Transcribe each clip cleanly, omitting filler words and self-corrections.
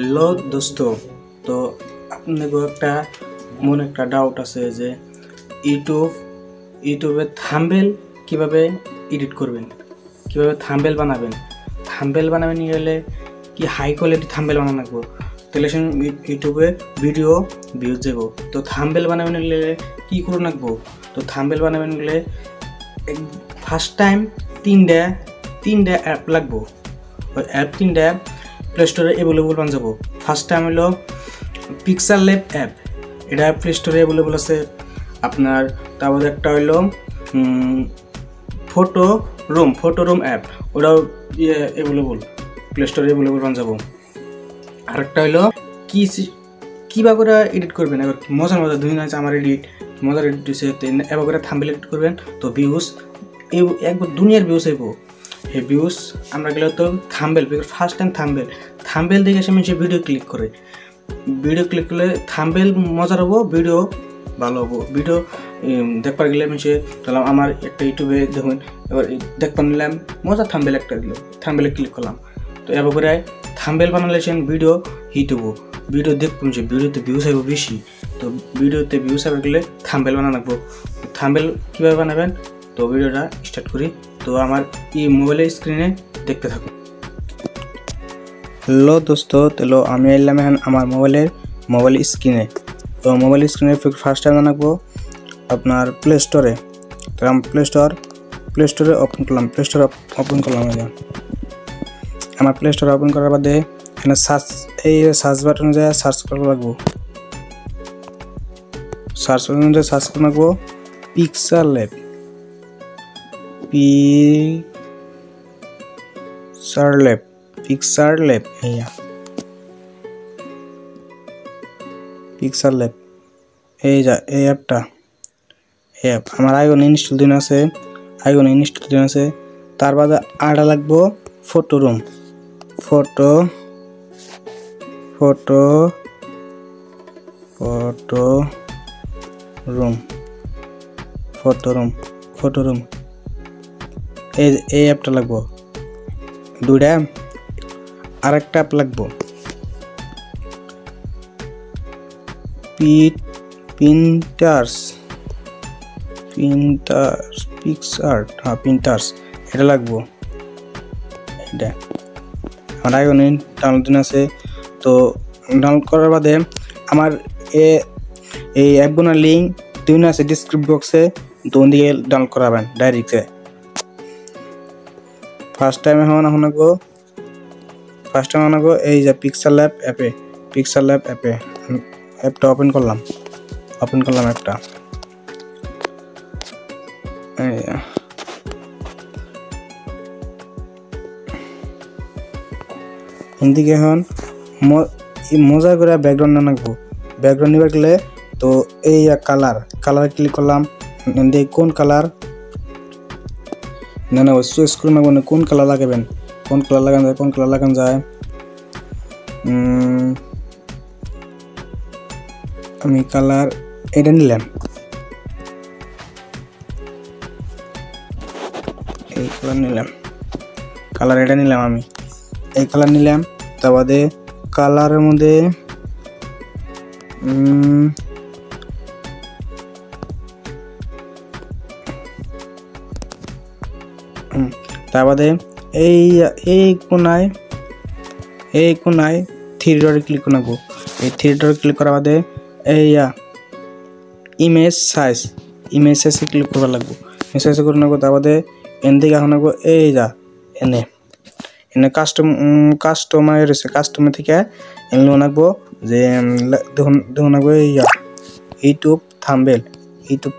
Hello দোস্ত, তো আপনাদের একটা মনে একটা ডাউট আছে যে ইউটিউবে থাম্বনেল কিভাবে এডিট করবেন, কিভাবে থাম্বনেল বানাবেন। থাম্বনেল বানাবেন গেলে কি হাই কোয়ালিটি থাম্বনেল বানানো লাগবে, তাহলে ইউটিউবে ভিডিও ভিউজ যাব। তো থাম্বনেল বানাবেন গেলে কি করে রাখবো, তো থাম্বনেল বানাবেন গেলে ফার্স্ট টাইম তিনটা অ্যাপ লাগবো। ওই অ্যাপ তিনটা প্লে স্টোরে অ্যাভেলেবল পাওয়া যাব। ফার্স্ট টাইম হলো পিক্সেল ল্যাব অ্যাপ, এটা প্লে স্টোরে অ্যাভেলেবল আছে আপনার। তারপরে একটা হইলো ফটো রুম অ্যাপ, ওটাও অ্যাভেলেবল প্লে স্টোরে অ্যাভেলেবল পাওয়া যাব। আরেকটা হইলো কীভাবে করে এডিট করবেন, এবার মজার দুই আছে আমার মজার এডিট দিচ্ছে, এবার করে থাম্বনেল এডিট করবেন। তো ভিউজ একবার দুনিয়ার ভিউজ আইব। এই ভিউজ আমরা গেলে তো থাম্বনেল ফার্স্ট টাইম থাম্বনেল দেখে এসে মানুষ ভিডিও ক্লিক করলে থাম্বনেল মজার হবো, ভিডিও ভালো হবো। ভিডিও দেখবার গেলে মানুষে তাহলে আমার একটা ইউটিউবে দেখুন, এবার দেখবার নিলাম মজার থাম্বনেল একটা দিল, থাম্বনেলে ক্লিক করলাম। তো এবার করে থাম্বনেল বানালে ভিডিও হিট হবো, ভিডিও দেখবো, ভিডিওতে ভিউজ আইব বেশি। তো ভিডিওতে ভিউজ আইব গেলে থাম্বনেল বানানো লাগবো। থাম্বনেল কীভাবে বানাবেন, তো ভিডিওটা স্টার্ট করি। তো আমার এই মোবাইলের স্ক্রিনে দেখতে থাকুন। হ্যালো দোস্ত, তাহলে আমি এলাম এখন আমার মোবাইল স্ক্রিনে। তো মোবাইল স্ক্রিনে ফার্স্ট টাইম বানাবো আপনার প্লে স্টোরে। তো আমি প্লে স্টোরে ওপেন করলাম। আমার প্লে স্টোরে ওপেন করার বাদে এখানে সার্চ বাটনে যায় সার্চ করা লাগবো। সার্চ করে রাখবো পিক্সেল ল্যাব, পিক্সেল ল্যাব এই অ্যাপটা আমার আইকন ইনস্টল দিন আছে। তার বাদে আড়া লাগবো ফটো রুম, এই অ্যাপটা লাগবো দুইটা। আরেকটা অ্যাপ লাগবো পিন্টার্স, এটা লাগবো। এটা আমার আইকন ডাউনলোড দিন আছে। তো ডাউনলোড করার বাদে আমার এই অ্যাপগুলোর লিঙ্ক দিন আছে ডিসক্রিপশন বক্সে, তো ওন দিকে ডাউনলোড করাবেন ডাইরেক্টে। ফার্স্ট টাইম আনাগো এই যে পিক্সেল ল্যাব অ্যাপে অ্যাপটা ওপেন করলাম অ্যাপটা। এদিকে এখন মজা করে ব্যাকগ্রাউন্ড আনাগো। ব্যাকগ্রাউন্ড নিবার গেলে তো এই কালার ক্লিক করলাম। কোন কালার চয়েস করে নেব, কোন কালার লাগাবেন, কোন কালার লাগান যায়। আমি কালার এটা নিলাম, আমি এই কালার নিলাম। তার বাদে কালারের মধ্যে তার বাদে এই কোনায় 3 ডটে ক্লিক করে নেবো। এই 3 ডটে ক্লিক করার বাদে এই ইমেজ সাইজে ক্লিক করা লাগবো। সাইজে করে নেবো। তার বাদে এন দিকে এখন নেবো এই এনে কাস্টমার থেকে এনে নাকবো যে দেখুন নাকবো ইউটিউব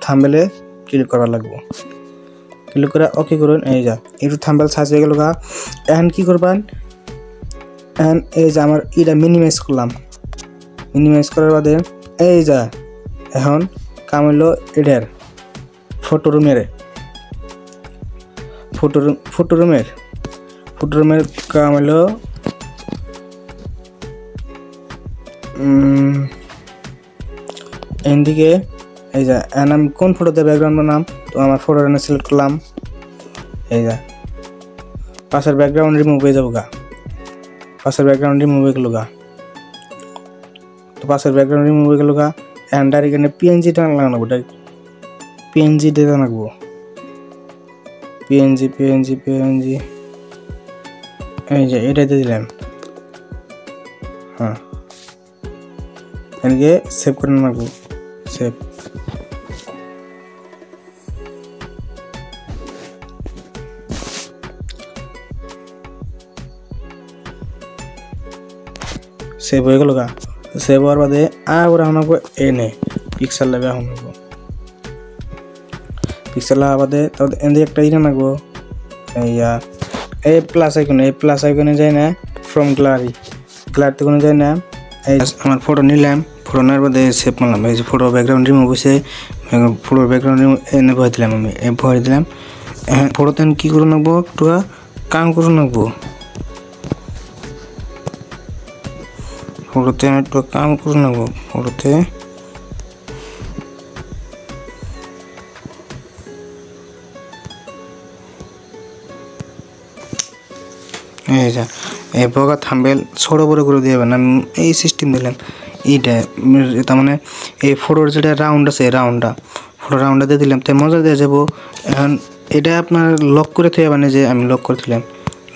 থাম্বনেলে ক্লিক করা লাগবো। ক্লিক করে ওকে করুন। একটু থাম্বনেল সাইজ হয়ে গেল। এখন কি করবেন, এখন এই যে আমার এটা মিনিমাইজ করার বাদে এখন কাম হইলো এটার ফটো রুমের কাম হইলো এদিকে আমি কোন ফটোতে ব্যাকগ্রাউন্ড বানাম, তো আমার ফটোটা সিলেক্ট করলাম। পাশের ব্যাকগ্রাউন্ড রিমুভ হয়ে যাবো পাশের ব্যাকগ্রাউন্ড রিমুভ হয়ে গেল পাশের ব্যাকগ্রাউন্ড রিমুভ হয়ে গেল গা। এখন ডাইরেক্ট এখানে পিএনজি টান লাগানো, ডাইরেক্ট পিএনজি ডেটা রাখবো। পিএনজি এই যে এটাতে দিলাম। হ্যাঁ, এদিকে সেভ করে রাখবো। সেভ সেভ হয়ে গেল গা। সেভ হওয়ার বাদে আবার আনাবো এনে পিক্সেল লাগবে। এখন পিক্সেল লাগা বাদে তারপর এদিকে একটা ইয়ে রাখবো, এই প্লাস আইকনে যায় না, ফ্রম গ্যালারিতে কোনো যায় না। এই আমার ফটো নিলাম, ফটো নেওয়ার বাদে সেভ করলাম। এই যে ফটো ব্যাকগ্রাউন্ড রিমুভ হয়েছে, ফটো ব্যাকগ্রাউন্ড রিমুভ এনে ভয় দিলাম। আমি ভয় দিলাম। হ্যাঁ, ফটোতে কী করে রাখবো, একটু কাম করে রাখবো। ফটোতে আমি একটু কাম করে নেবো। ফটোতে এই যা এই বগা থাম্বেল ছোট বড় করে দিয়ে যাবেন। আমি এই সিস্টেম দিলাম। এইটা তার মানে এই ফটোর যেটা রাউন্ড আছে, ফটো রাউন্ডটা দিয়ে দিলাম, তাই মজা দিয়ে যাবো। এখন এটা আপনার লক করে থেকে মানে যে আমি লক করে দিলাম।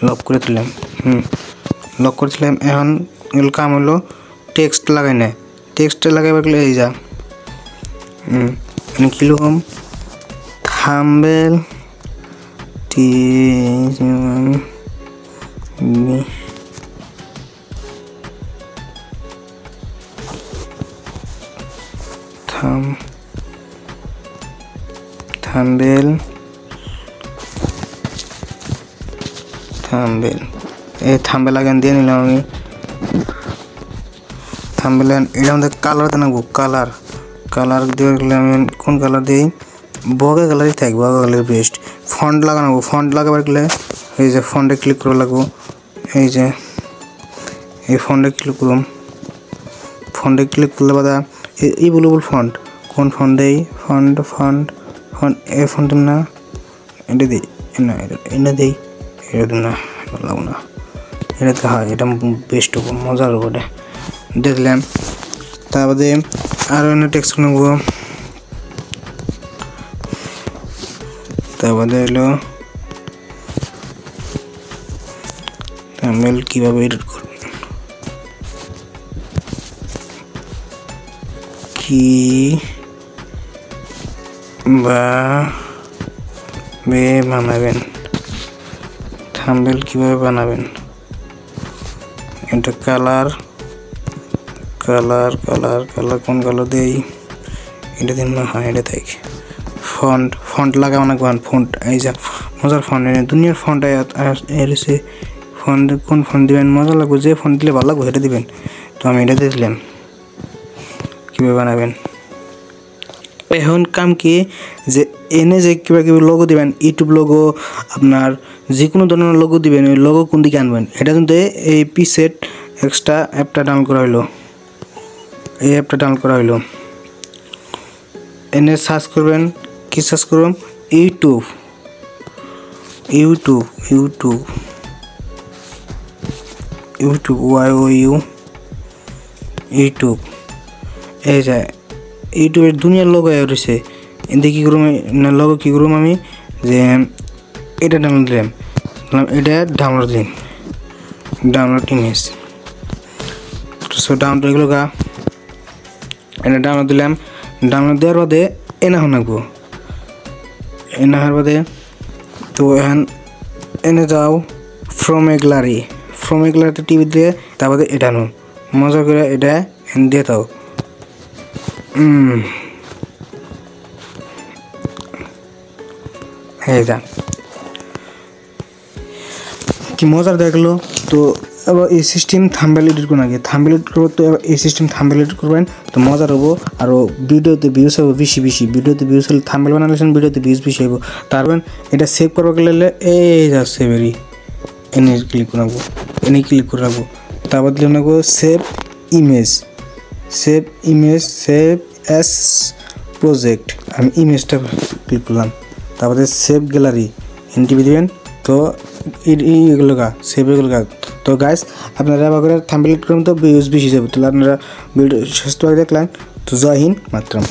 লক করে দিলাম। এখন এগুলো কাম হলো টেক্সট লাগাই না। টেক্সটটা লাগাইবার গেলে এই যা কিরকম থাম্বেল থাম্বেল এই থাম্বেল আগে দিয়ে নিলাম আমি। থাম্বেল এটা আমাদের কালারতে নেবো। কালার দিয়ে গেলে আমি কোন কালার দিই, বগা কালারই থাকবে, বগা কালার বেস্ট। ফন্ট লাগানো, ফন্ট লাগাবার গেলে এই যে ফন্টে ক্লিক করে লাগবো। এই যে এই ফন্টে ক্লিক করুন। ফন্টে ক্লিক করলে বাদা এই বলবো ফন্ট, কোন ফন্ট দেই, ফন্ট এই ফন্ট না, এটা দিই না, এটা দিই, এটা না, লাগবো না, এটাতে হয়, এটা বেস্ট হবো, মজার হবো। এটা দেখলাম। তারপরে আরও এনে টেক্সট নেব। তারপরে এলো থাম্বনেল কীভাবে এডিট করবেন, বানাবেন, থাম্বনেল কীভাবে বানাবেন। এটা কালার কোন কালার দেই, এটা দিন না, হ্যাঁ এটা থাক। ফন্ট লাগাবো না, ফন্ট এই যা মজার ফন্ট, দুনিয়ার ফন্ট এসে ফন্ট কোন ফন্ট দিবেন মজা লাগবে, যে ফন্ট দিলে ভালো লাগবে সেটা দিবেন। তো আমি এটা দিলাম। কীভাবে বানাবেন এখন কাম কি, যে এনে যে কিবা লোগো দিবেন, ইউটিউব লোগো, আপনার যে কোনো ধরনের লোগো দিবেন, ওই লোগো কোন দিকে আনবেন। এটা কিন্তু এই পিসেট এক্সট্রা অ্যাপটা ডাউনলোড করা হইলো, এই অ্যাপটা ডাউনলোড করা হইলো। এনে সার্চ করবেন, কি সার্চ করবেন, ইউটিউব। ইউটিউব এই যায় ইউটিউবের দুনিয়ার লোগো রয়েছে। এতে কী করুম লোগো, কী করুম আমি, যে এটা ডাউনলোড দিলাম, এটা ডাউনলোড ইমেজ। সো ডাউনলোড হয়ে গেল গা। এটা ডাউনলোড দিলাম। ডাউনলোড দেওয়ার বাদে এনে আনবো। এনে আনার বাদে তো এখন এনে যাও ফ্রম এ গ্যালারিতে টিভি দিয়ে, তারপরে এটা আনো মজা করে, এটা দিয়ে দাও। যা কি মজার দেখলো। তো এবার এই সিস্টেম থাম্বনেল এডিট করুন। আগে থাম্বনেল এডিট করবো, তো এই সিস্টেম থাম্বনেল এডিট করবেন, তো মজার হবো। আরও ভিডিওতে ভিউজ হবে বেশি, ভিডিওতে ভিউজ হলে থাম্বনেল বানালেন, ভিডিওতে ভিউজ বেশি হবো। তারপর এটা সেভ করবো গেলে এই যা সেভেরি এনে ক্লিক করে রাখবো। তারপর দিলে রাখবো save image, save as project. আমি ইমেজটা ক্লিক করলাম। তারপরে সেভ গ্যালারি এনটিভি দেবেন। তো এগুলো সেভ এগুলো তো গাইস আপনারা এবার করে থাম্বনেল করুন, তো ভিউজ বেশি যাবে। তাহলে আপনারা ভিডিও শেষ দেখলেন। তো জয় হিন্দ মাতরম।